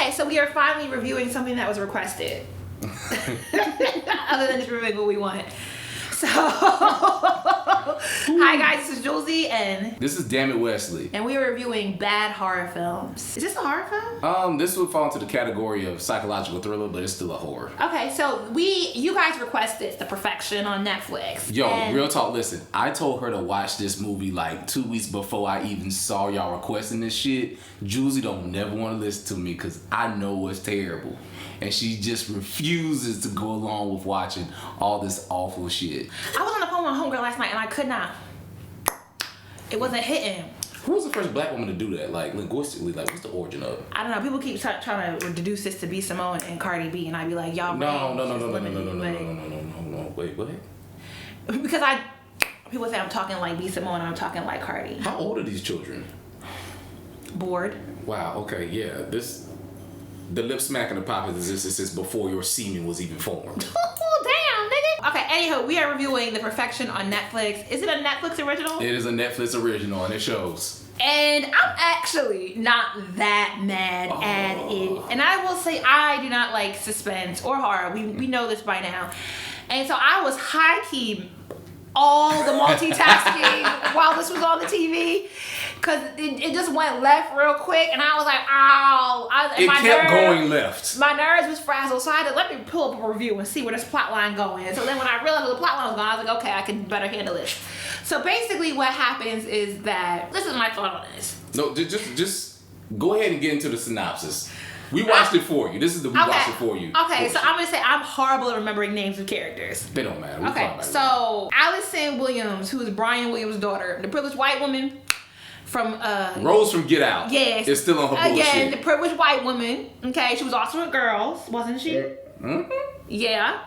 Okay, so we are finally reviewing something that was requested. Other than just reviewing what we want. So, hi guys, this is Josie and this is Dammit Wesley. And we are reviewing bad horror films. Is this a horror film? This would fall into the category of psychological thriller, but it's still a horror. Okay, so you guys requested The Perfection on Netflix. Yo, real talk, listen. I told her to watch this movie like 2 weeks before I even saw y'all requesting this shit. Josie don't never want to listen to me because I know it's terrible. And she just refuses to go along with watching all this awful shit. I was on the phone with my homegirl last night and I could not. It wasn't hitting. Who was the first black woman to do that? Like, linguistically, like, what's the origin of it? I don't know. People keep trying to deduce this to B. Simone and Cardi B, and I'd be like, y'all. No. Wait, what? Because people say I'm talking like B. Simone and I'm talking like Cardi. How old are these children? Bored. Wow, okay, yeah. The lip smacking the pop is this before your semen was even formed. Damn, nigga. Okay, anywho, we are reviewing The Perfection on Netflix. Is it a Netflix original? It is a Netflix original, and it shows. And I'm actually not that mad at it. And I will say I do not like suspense or horror. We know this by now. And so I was high-key all the multitasking while this was on the TV. Because it just went left real quick, and I was like, ow. It kept going left. My nerves was frazzled, so I had to let me pull up a review and see where this plot line going. So then when I realized where the plot line was going, I was like, okay, I can better handle this. So basically what happens is that, this is my thought on this. No, just go ahead and get into the synopsis. We watched it for you. This is the we watched it for you. Okay, so I'm going to say I'm horrible at remembering names of characters. They don't matter. Okay, so Allison Williams, who is Brian Williams' daughter, the privileged white woman, from Rose from Get Out. Yes. It's still on her bullshit. Again, the privileged white woman. Okay, she was also in Girls, wasn't she? Mm-hmm. Yeah.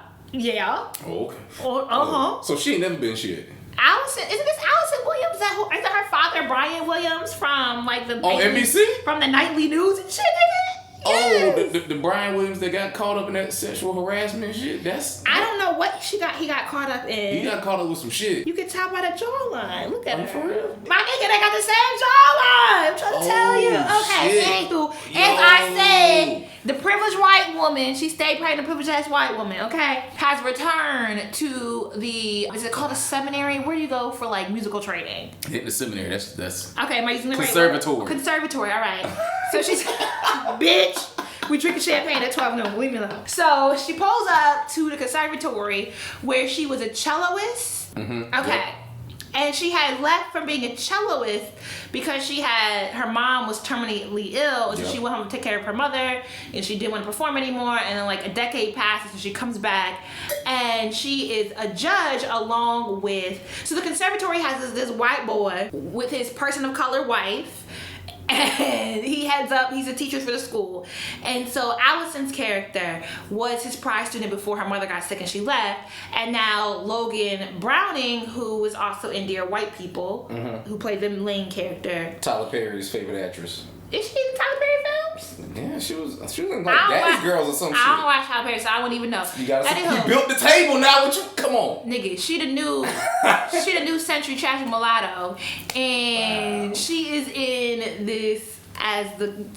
Oh, okay. So she ain't never been shit. Allison, isn't this Allison Williams? Isn't her father Brian Williams from like the on NBC? From the nightly news and shit, nigga? Yes. Oh, the Brian Williams that got caught up in that sexual harassment shit. I don't know what he got caught up in. He got caught up with some shit. You can tell by the jawline. Look at her. For real? My nigga, they got the same jawline. I'm trying to tell you. Okay, anywho, as I said, the privileged white woman, she stayed pregnant, privileged ass white woman, okay, has returned to is it called a seminary? Where do you go for like musical training? Hit the seminary. That's okay. Am I using the conservatory? Right conservatory. All right. So she's bitch. We drinking champagne at 12 noon. Leave me alone. So she pulls up to the conservatory where she was a celloist. Mm-hmm. Okay. Yep. And she had left from being a celloist because her mom was terminally ill. So she went home to take care of her mother and she didn't want to perform anymore. And then like a decade passes and she comes back and she is a judge along with, so the conservatory has this white boy with his person of color wife. And he heads up, he's a teacher for the school. And so Allison's character was his prize student before her mother got sick and she left. And now Logan Browning, who was also in Dear White People, who played the main character. Tyler Perry's favorite actress. Is she in Tyler Perry films? Yeah, she was in like Daddy's Girls or some shit. I don't watch Tyler Perry, so I wouldn't even know. You built the table now, what you, come on. Nigga, she the new Century Trashy Mulatto. And she is in this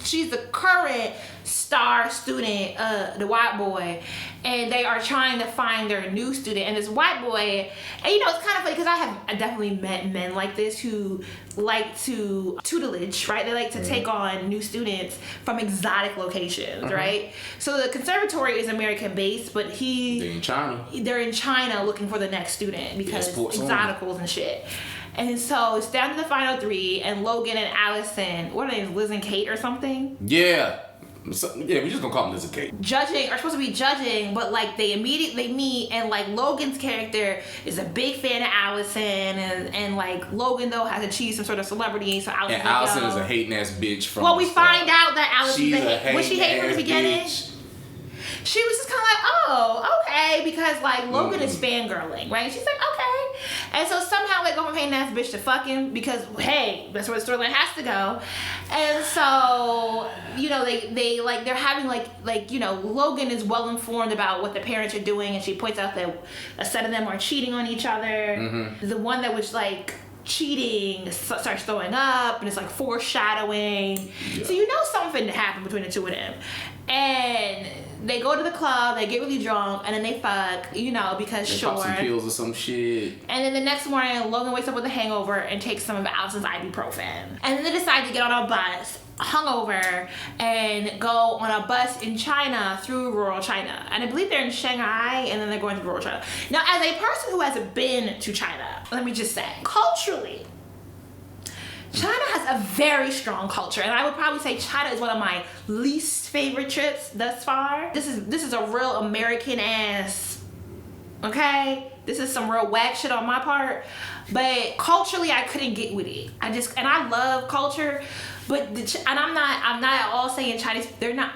she's the current star student, the white boy, and they are trying to find their new student. And this white boy, and you know, it's kind of funny because I definitely met men like this who like to tutelage, right? They like to take on new students from exotic locations, right? So the conservatory is American based, but they're in China looking for the next student because exoticals and shit. And so it's down to the final 3, and Logan and Allison, what are their names, Liz and Kate or something? Yeah. So, yeah, we're just gonna call them Liz and Kate. Are supposed to be judging, but like they immediately meet, and like Logan's character is a big fan of Allison, and like Logan though has achieved some sort of celebrity, so Allison is a hating ass bitch from. Well, we find out that Allison's was she hating from the beginning? Bitch. She was just kind of like, oh, okay, because like Logan is fangirling, right? She's like, okay, and so somehow they go from hating ass bitch to fucking because hey, that's where the storyline has to go, and so you know they're having like you know Logan is well informed about what the parents are doing, and she points out that a set of them are cheating on each other. The one that was like cheating, starts throwing up, and it's like foreshadowing. Yeah. So you know something to happen between the two of them. And they go to the club, they get really drunk, and then they fuck, you know, because they sure. Pop some pills or some shit. And then the next morning, Logan wakes up with a hangover and takes some of Allison's ibuprofen. And then they decide to get on a bus, hungover, and go on a bus in China through rural China. And I believe they're in Shanghai, and then they're going to rural China. Now, as a person who has been to China, let me just say, culturally, China has a very strong culture, and I would probably say China is one of my least favorite trips thus far. This is a real American ass, okay? This is some real whack shit on my part, but culturally I couldn't get with it. And I love culture, but I'm not at all saying Chinese. They're not.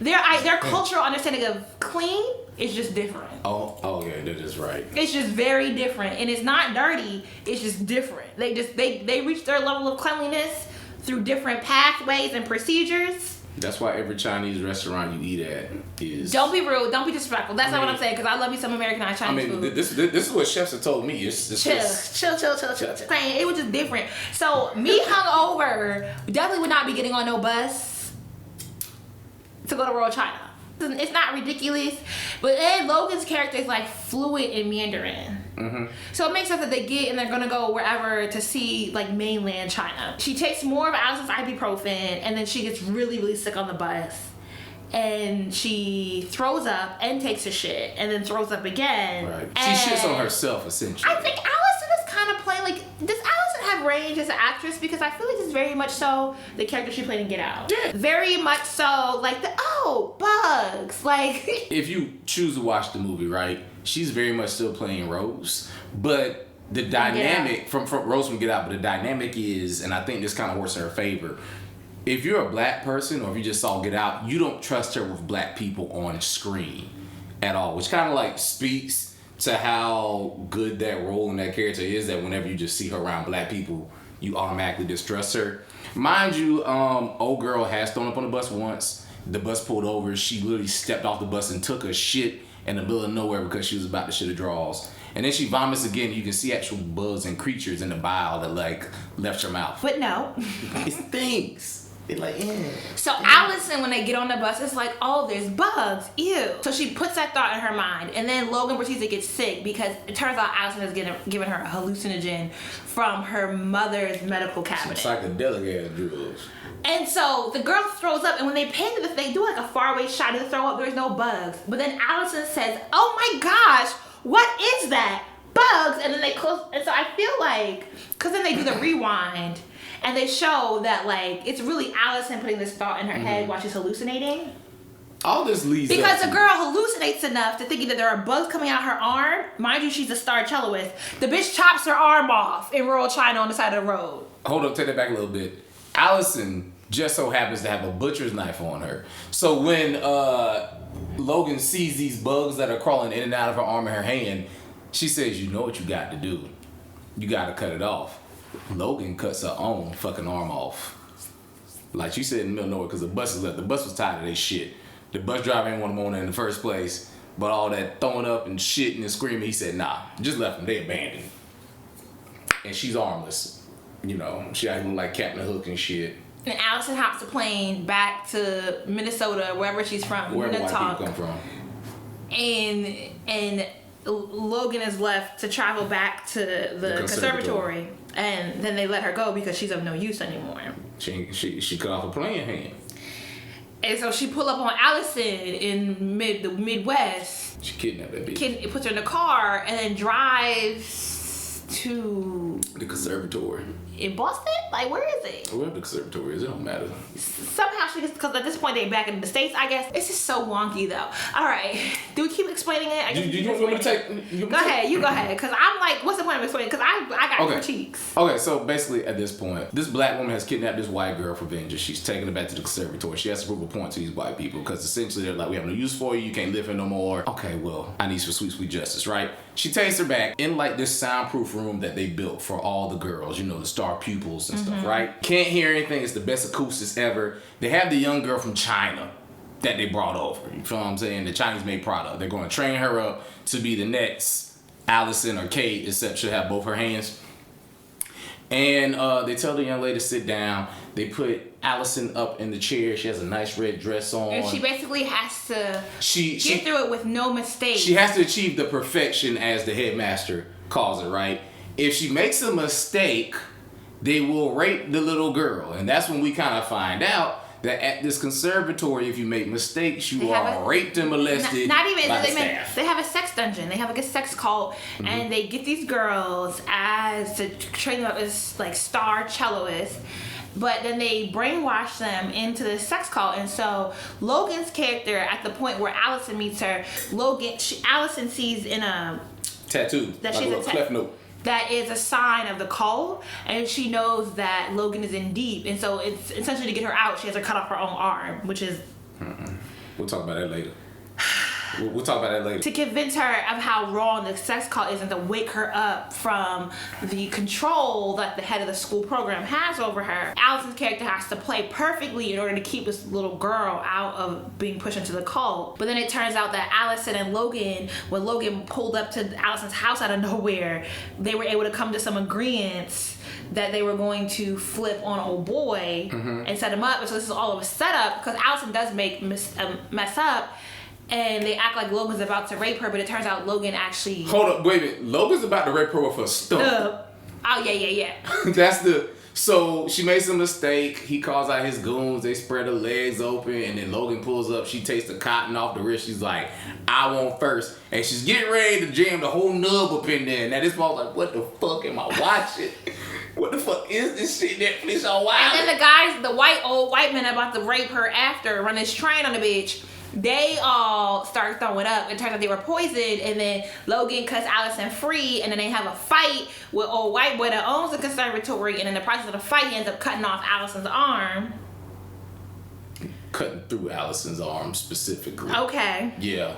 Their cultural understanding of clean is just different. Oh yeah, that is right. It's just very different, and it's not dirty. It's just different. They reach their level of cleanliness through different pathways and procedures. That's why every Chinese restaurant you eat at is. Don't be rude. Don't be disrespectful. That's not what I'm saying, because I love me some Americanized Chinese food. This is what chefs have told me. Chill. It was just different. So me hungover definitely would not be getting on no bus to go to rural China. It's not ridiculous, but then Logan's character is like fluent in Mandarin. Mm-hmm. So it makes sense that they get and they're gonna go wherever to see like mainland China. She takes more of Allison's ibuprofen, and then she gets really, really sick on the bus. And she throws up and takes a shit and then throws up again. Right. She shits on herself, essentially. I think Allison is kind of playing like, does Allison have range as an actress? Because I feel like this is very much so the character she played in Get Out. Yeah. Very much so like bugs. Like if you choose to watch the movie, right, she's very much still playing Rose. But the dynamic from Rose from Get Out, but the dynamic is, and I think this kind of works in her favor. If you're a black person, or if you just saw Get Out, you don't trust her with black people on screen at all, which kind of like speaks to how good that role and that character is, that whenever you just see her around black people, you automatically distrust her. Mind you, old girl has thrown up on the bus once. The bus pulled over. She literally stepped off the bus and took a shit in the middle of nowhere because she was about to shit her drawers. And then she vomits again. You can see actual bugs and creatures in the bile that like left her mouth. But no. It stinks. Like, yeah. So Allison, when they get on the bus, it's like, oh, there's bugs, ew. So she puts that thought in her mind, and then Logan proceeds to get sick because it turns out Allison has given her a hallucinogen from her mother's medical cabinet. Some psychedelic ass drugs. And so the girl throws up, and when they pan to this, they do like a faraway shot of the throw up. There's no bugs, but then Allison says, "Oh my gosh, what is that? Bugs!" And then they close. And so I feel like, because then they do the rewind. And they show that, like, it's really Allison putting this thought in her head while she's hallucinating. All this leads because the girl hallucinates enough to thinking that there are bugs coming out her arm. Mind you, she's a star celloist. The bitch chops her arm off in rural China on the side of the road. Hold up, take that back a little bit. Allison just so happens to have a butcher's knife on her. So when Logan sees these bugs that are crawling in and out of her arm and her hand, she says, "You know what you got to do. You got to cut it off." Logan cuts her own fucking arm off. Like she said, in the middle of nowhere, because the bus is left. The bus was tired of this shit. The bus driver didn't want him on there in the first place. But all that throwing up and shitting and screaming, he said, nah, just left them. They abandoned. And she's armless. You know, she acting like Captain Hook and shit. And Allison hops the plane back to Minnesota, wherever she's from. Wherever white people come from. And Logan is left to travel back to the conservatory. And then they let her go because she's of no use anymore. She cut off a playing hand. And so she pull up on Allison in the Midwest. She kidnapped that bitch. Puts her in the car and then drives to the conservatory. In Boston? Like, where is it? Wherever the conservatory is, it don't matter. Somehow she gets, because at this point they back in the States, I guess. It's just so wonky, though. All right. Do we keep explaining it? Do you want me to take? Go ahead. You go ahead. Because I'm like, what's the point of explaining? Because I got critiques. Okay, so basically at this point, this black woman has kidnapped this white girl for vengeance. She's taking her back to the conservatory. She has to prove a point to these white people because essentially they're like, we have no use for you. You can't live here no more. Okay, well, I need some sweet, sweet justice, right? She takes her back in like this soundproof room that they built for all the girls, you know, the star pupils and stuff, right? Can't hear anything. It's the best acoustics ever. They have the young girl from China that they brought over. You feel what I'm saying? The Chinese made product. They're going to train her up to be the next Allison or Kate, except she'll have both her hands. And they tell the young lady to sit down. They put Allison up in the chair. She has a nice red dress on. And she basically has to get through it with no mistakes. She has to achieve the perfection, as the headmaster calls it, right? If she makes a mistake, they will rape the little girl. And that's when we kind of find out that at this conservatory, if you make mistakes, you are raped and molested. Not even by the staff. They have a sex dungeon. They have like a sex cult, and they get these girls to train them up as like star celloists. But then they brainwash them into the sex cult, and so Logan's character, at the point where Allison meets her, Allison sees in a tattoo that like she's a cliff note. That is a sign of the cult, and she knows that Logan is in deep, and so it's essentially to get her out, she has to cut off her own arm, which is... We'll talk about that later. We'll talk about that later. To convince her of how wrong the sex cult is and to wake her up from the control that the head of the school program has over her, Allison's character has to play perfectly in order to keep this little girl out of being pushed into the cult. But then it turns out that Allison and Logan, when Logan pulled up to Allison's house out of nowhere, they were able to come to some agreements that they were going to flip on old boy and set him up. And so this is all of a setup, because Allison does mess up. And they act like Logan's about to rape her, but it turns out Logan actually... Hold up, wait a minute. Logan's about to rape her with a stump. Oh, yeah. That's the... So she makes a mistake. He calls out his goons. They spread her legs open, and then Logan pulls up. She takes the cotton off the wrist. She's like, I want first. And she's getting ready to jam the whole nub up in there. And at this point, like, what the fuck am I watching? What the fuck is this shit Netflix on wild? And then the guys, the old white men about to rape her after, run this train on the bitch. They all start throwing up. It turns out they were poisoned, and then Logan cuts Allison free, and then they have a fight with old white boy that owns the conservatory, and in the process of the fight, he ends up cutting off Allison's arm. Cutting through Allison's arm specifically. Okay. Yeah.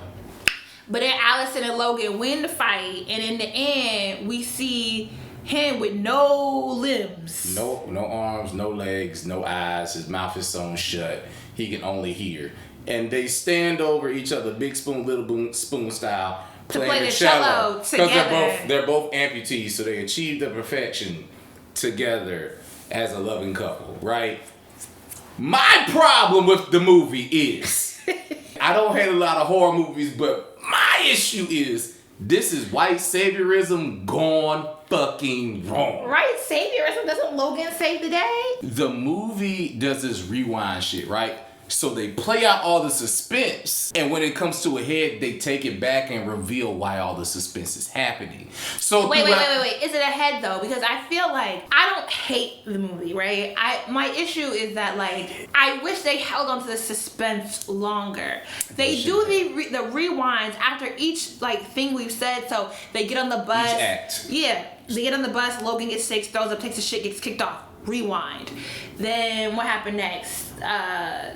But then Allison and Logan win the fight, and in the end, we see him with no limbs. No arms, no legs, no eyes. His mouth is sewn shut. He can only hear. And they stand over each other, big spoon, little spoon style, playing the cello together. They're both amputees, so they achieve the perfection together as a loving couple, right? My problem with the movie is, I don't hate a lot of horror movies, but my issue is, this is white saviorism gone fucking wrong. Right? Saviorism? Doesn't Logan save the day? The movie does this rewind shit, right? So they play out all the suspense, and when it comes to a head, they take it back and reveal why all the suspense is happening. So wait. Is it a head though? Because I feel like I don't hate the movie, right? My issue is that like I wish they held on to the suspense longer. They do the rewinds after each like thing we've said. So they get on the bus. Each act. Yeah, they get on the bus. Logan gets sick, throws up, takes a shit, gets kicked off. Rewind. Then what happened next?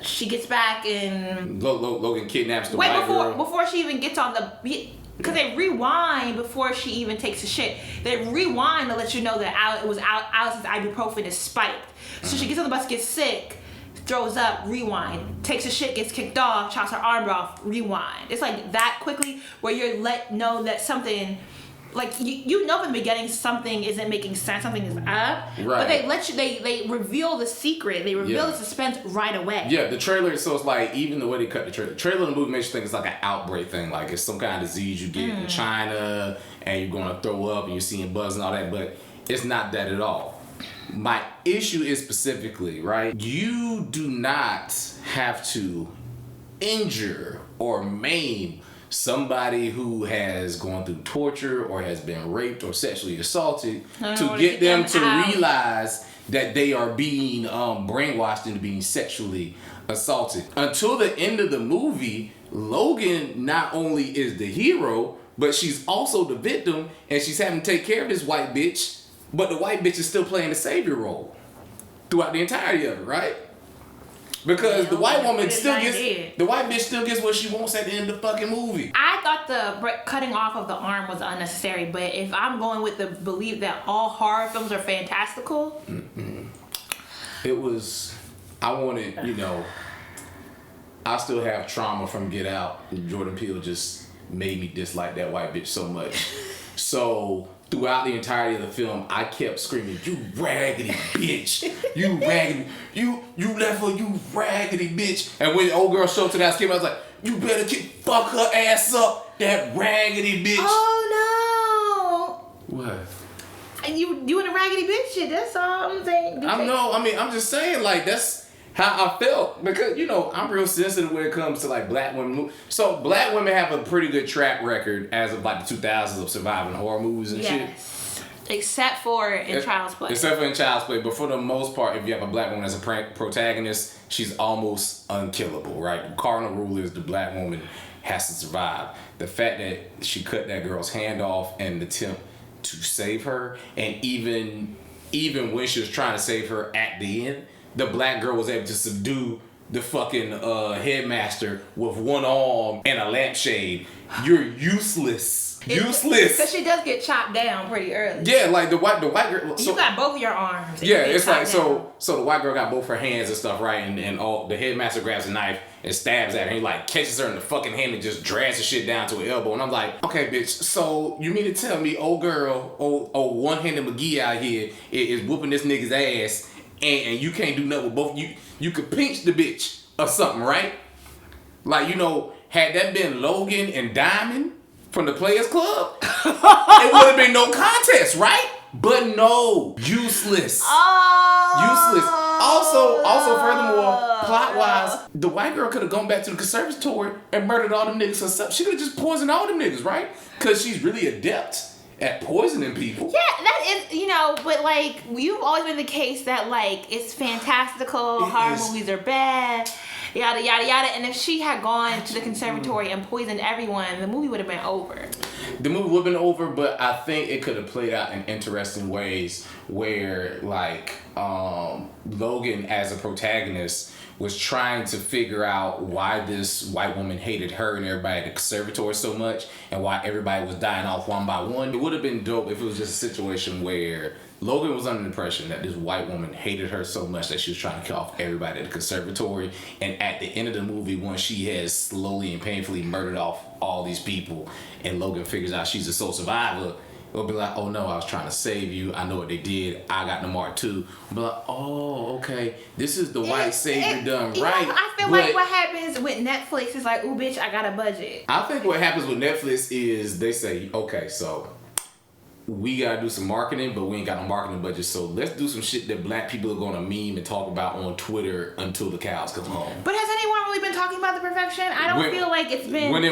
She gets back and Logan kidnaps the white girl. Before she even gets on the, because they rewind before she even takes a shit. They rewind to let you know that Allison's ibuprofen is spiked. So she gets on the bus, gets sick, throws up, rewind, takes a shit, gets kicked off, chops her arm off, rewind. It's like that quickly where you're let know that something. Like you know from the beginning something isn't making sense, something is up. Right. But they let you they reveal the secret, they reveal the suspense right away. Yeah, the trailer, so it's like even the way they cut the trailer in the movie makes you think it's like an outbreak thing, like it's some kind of disease you get in China and you're gonna throw up and you're seeing buzz and all that, but it's not that at all. My issue is specifically, right? You do not have to injure or maim somebody who has gone through torture or has been raped or sexually assaulted to get them to realize that they are being brainwashed into being sexually assaulted. Until the end of the movie, Logan not only is the hero, but she's also the victim, and she's having to take care of this white bitch, but the white bitch is still playing the savior role throughout the entirety of it, right? Because the white woman still gets, the white bitch still gets what she wants at the end of the fucking movie. I thought the cutting off of the arm was unnecessary, but if I'm going with the belief that all horror films are fantastical. It was, I wanted, I still have trauma from Get Out. Jordan Peele just made me dislike that white bitch so much. So throughout the entirety of the film, I kept screaming, "You raggedy bitch! You raggedy! You left her, you raggedy bitch!" And when the old girl showed to that skin, I was like, "You better fuck her ass up, that raggedy bitch!" Oh no! What? You in a raggedy bitch shit? That's all I'm saying. I'm just saying, like, that's how I felt, because I'm real sensitive when it comes to like black women. So black women have a pretty good track record as of like the 2000s of surviving horror movies and shit. Except for in Child's Play. Except for in Child's Play, but for the most part, if you have a black woman as a protagonist, she's almost unkillable, right? The cardinal rule is the black woman has to survive. The fact that she cut that girl's hand off in the attempt to save her, and even when she was trying to save her at the end, the black girl was able to subdue the fucking headmaster with one arm and a lampshade. You're useless. Useless. Because she does get chopped down pretty early. Yeah, like the white girl. So, you got both of your arms. Yeah, it's like so the white girl got both her hands and stuff, right? And all the headmaster grabs a knife and stabs at her. And he like catches her in the fucking hand and just drags the shit down to her elbow. And I'm like, okay, bitch. So you mean to tell me, old girl, old one-handed McGee out here is whooping this nigga's ass, and you can't do nothing with both? You could pinch the bitch or something, right? Like, had that been Logan and Diamond from the Players Club, it would have been no contest, right? But no, useless. Useless. Also, furthermore, plot-wise, the white girl could have gone back to the conservatory and murdered all them niggas herself. She could have just poisoned all them niggas, right? Because she's really adept at poisoning people. Yeah, that is, but like, you've always been the case that like, it's fantastical, horror movies are bad, yada, yada, yada. And if she had gone to the conservatory and poisoned everyone, the movie would have been over. The movie would have been over, but I think it could have played out in interesting ways where, like, Logan as a protagonist was trying to figure out why this white woman hated her and everybody at the conservatory so much, and why everybody was dying off one by one. It would have been dope if it was just a situation where Logan was under the impression that this white woman hated her so much that she was trying to kill off everybody at the conservatory, and at the end of the movie, when she has slowly and painfully murdered off all these people, and Logan figures out she's a sole survivor, it'll be like, oh no, I was trying to save you. I know what they did. I got the mark too. I'll be like, oh, okay. This is the white savior done right. I feel like what happens with Netflix is like, ooh, bitch, I got a budget. I think what happens with Netflix is they say, okay, so we gotta do some marketing, but we ain't got no marketing budget, so let's do some shit that black people are gonna meme and talk about on Twitter until the cows come home. But has anyone really been talking about The Perfection? I don't feel like it's been... When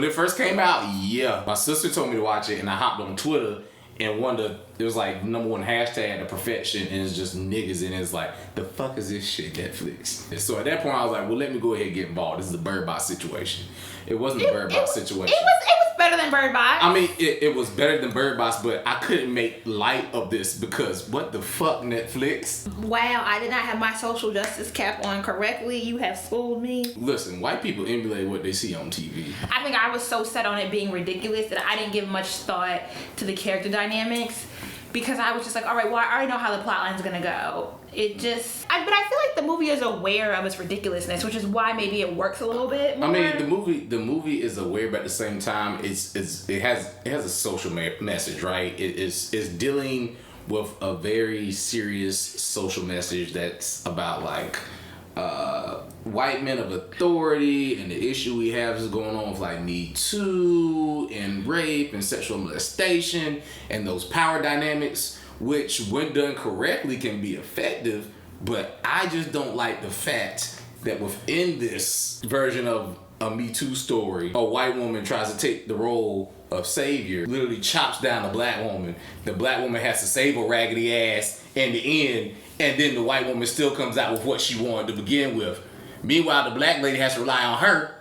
it first came out, yeah. My sister told me to watch it, and I hopped on Twitter, and it was like #1 hashtag The Perfection, and it's just niggas, and it's like, the fuck is this shit, Netflix? And so at that point, I was like, well, let me go ahead and get involved. This is a Bird Box situation. It wasn't a Bird Box situation. It was better than Bird Box. I mean, it was better than Bird Box, but I couldn't make light of this because what the fuck, Netflix? Wow, I did not have my social justice cap on correctly. You have schooled me. Listen, white people emulate what they see on TV. I think I was so set on it being ridiculous that I didn't give much thought to the character dynamics, because I was just like, all right, well, I already know how the plot line's gonna go. But I feel like the movie is aware of its ridiculousness, which is why maybe it works a little bit more. I mean, the movie is aware, but at the same time, it has a social message, right? It's dealing with a very serious social message that's about like white men of authority, and the issue we have is going on with like Me Too and rape and sexual molestation and those power dynamics, which when done correctly can be effective. But I just don't like the fact that within this version of a Me Too story, a white woman tries to take the role of savior, literally chops down a black woman. The black woman has to save a raggedy ass in the end, and then the white woman still comes out with what she wanted to begin with. Meanwhile, the black lady has to rely on her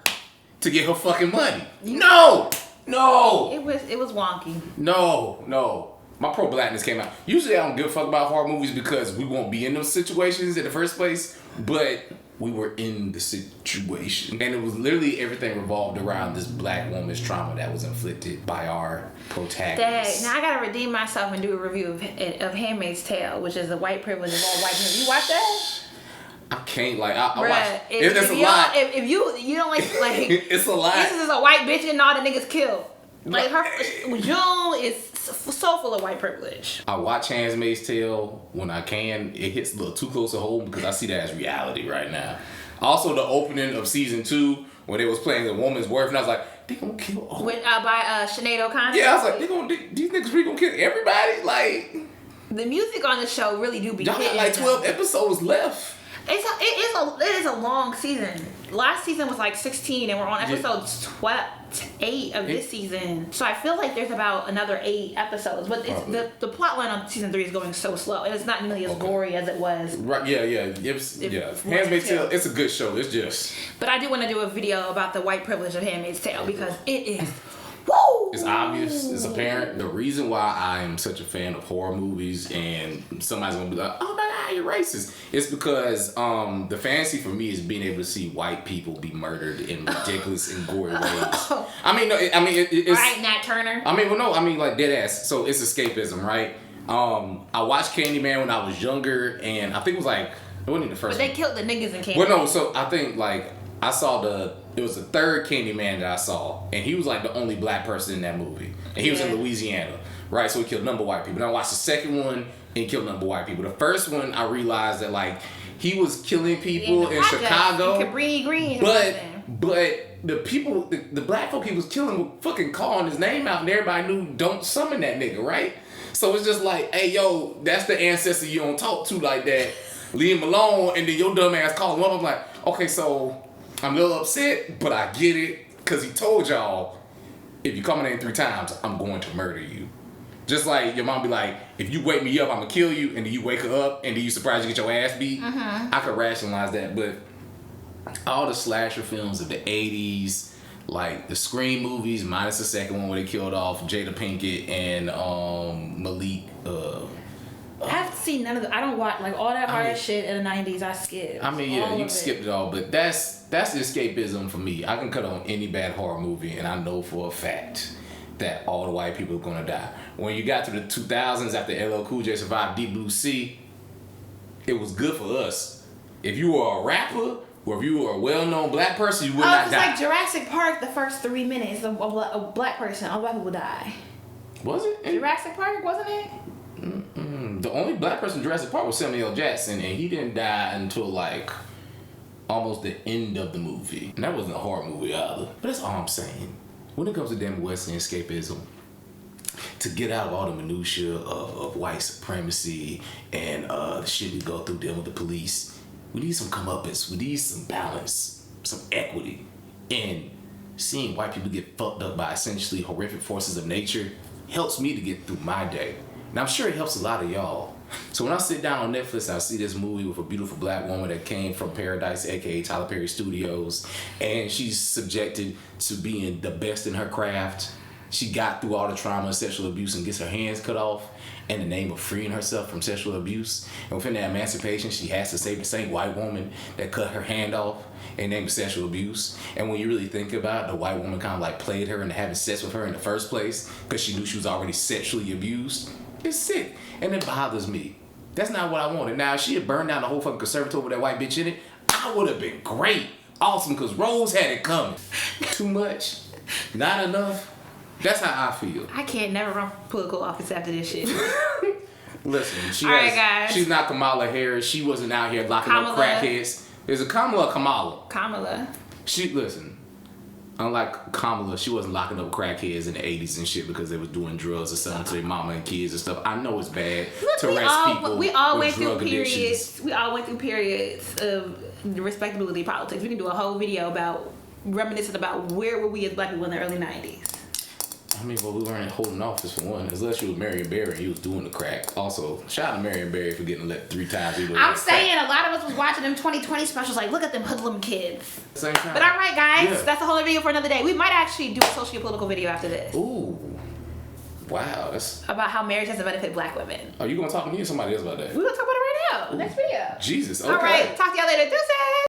to get her fucking money. No! It was wonky. No. My pro-blackness came out. Usually I don't give a fuck about horror movies because we won't be in those situations in the first place, but we were in the situation. And it was literally everything revolved around this black woman's trauma that was inflicted by our protagonist. Now I gotta redeem myself and do a review of Handmaid's Tale, which is the white privilege of all white men. You watch that? I can't, like, I watch. It's a lot. If you don't like it's a lot. This is a white bitch and all the niggas killed. Like June is so full of white privilege. I watch Handmaid's Tale when I can. It hits a little too close to home because I see that as reality right now. Also, the opening of season 2 when they was playing The Woman's Worth, and I was like, they gonna kill all. By Sinead O'Connor. Yeah, I was like, these niggas really gonna kill everybody? Like, the music on the show really do be. Y'all got like 12 episodes left. It is a long season. Last season was like 16, and we're on episode 8 of this season. So I feel like there's about another 8 episodes. But the plot line on season 3 is going so slow, and it's not nearly as gory as it was. Right? Yeah. Handmaid's Tale. It's a good show. It's just. But I do want to do a video about the white privilege of Handmaid's Tale because it is. Woo! It's obvious. It's apparent. The reason why I am such a fan of horror movies and somebody's gonna be like, "Oh my God, you're racist," it's because the fantasy for me is being able to see white people be murdered in ridiculous and gory ways. It's right, Nat Turner. Like dead ass. So it's escapism, right? I watched Candyman when I was younger, and I think it was like it wasn't even the first. But they killed the niggas in Candyman. Well, no. So I think like I saw it was the third Candyman that I saw, and he was like the only black person in that movie, and he was in Louisiana, right? So he killed a number of white people. Then I watched the second one, and he killed a number of white people. The first one, I realized that like he was killing people in Chicago, Cabrini Green, but the people, the black folk he was killing were fucking calling his name out, and everybody knew don't summon that nigga, right? So it's just like, hey yo, that's the ancestor you don't talk to like that. Leave him alone, and then your dumb ass call him up. I'm like, okay, so. I'm a little upset, but I get it, because he told y'all, if you call my name 3 times, I'm going to murder you. Just like your mom be like, if you wake me up, I'm going to kill you, and then you wake her up, and then you surprised you get your ass beat. I could rationalize that, but all the slasher films of the 80s, like the Scream movies, minus the second one where they killed off Jada Pinkett and Malik, I haven't seen none of I don't watch like all that hard shit in the 90s. I skipped. You skipped it all, but that's escapism for me. I can cut on any bad horror movie, and I know for a fact that all the white people are gonna die. When you got to the 2000s after LL Cool J survived Deep Blue Sea, it was good for us. If you were a rapper or if you were a well-known black person, you would not die. Like Jurassic Park, the first 3 minutes, a black person, all black people die. Was it? Jurassic Park, wasn't it? The only black person in Jurassic Park was Samuel L. Jackson, and he didn't die until like almost the end of the movie. And that wasn't a horror movie either. But that's all I'm saying. When it comes to Dammit Wesley and escapism, to get out of all the minutia of white supremacy and the shit we go through dealing with the police, we need some comeuppance. We need some balance, some equity. And seeing white people get fucked up by essentially horrific forces of nature helps me to get through my day. And I'm sure it helps a lot of y'all. So when I sit down on Netflix, I see this movie with a beautiful black woman that came from Paradise, aka Tyler Perry Studios, and she's subjected to being the best in her craft. She got through all the trauma of sexual abuse and gets her hands cut off in the name of freeing herself from sexual abuse. And within that emancipation, she has to save the same white woman that cut her hand off in the name of sexual abuse. And when you really think about it, the white woman kind of like played her into having sex with her in the first place because she knew she was already sexually abused. It's sick, and it bothers me. That's not what I wanted. Now, if she had burned down the whole fucking conservatory with that white bitch in it, I would have been great. Awesome, because Rose had it coming. Too much, not enough. That's how I feel. I can't never run for political office after this shit. Listen, guys. She's not Kamala Harris. She wasn't out here locking up crackheads. Is it Kamala or Kamala? Kamala. Unlike Kamala, she wasn't locking up crackheads in the 80s and shit because they was doing drugs or something to their mama and kids and stuff. I know it's bad to arrest people we all with went through drug addictions. We all went through periods of respectability politics. We can do a whole video about reminiscing about where were we as black people in the early 90s. I mean, well, we weren't holding office for one. Unless you was Marion Barry and you was doing the crack. Also, shout out to Marion Barry for getting elected 3 times. I'm saying a lot of us was watching them 2020 specials like, look at them hoodlum kids. Same time. But all right, guys, that's a whole other video for another day. We might actually do a socio-political video after this. Ooh. Wow. That's... About how marriage has to benefit black women. Are you going to talk to me or somebody else about that? We're going to talk about it right now. Next video. Jesus. Okay. All right. Talk to y'all later. Deuces.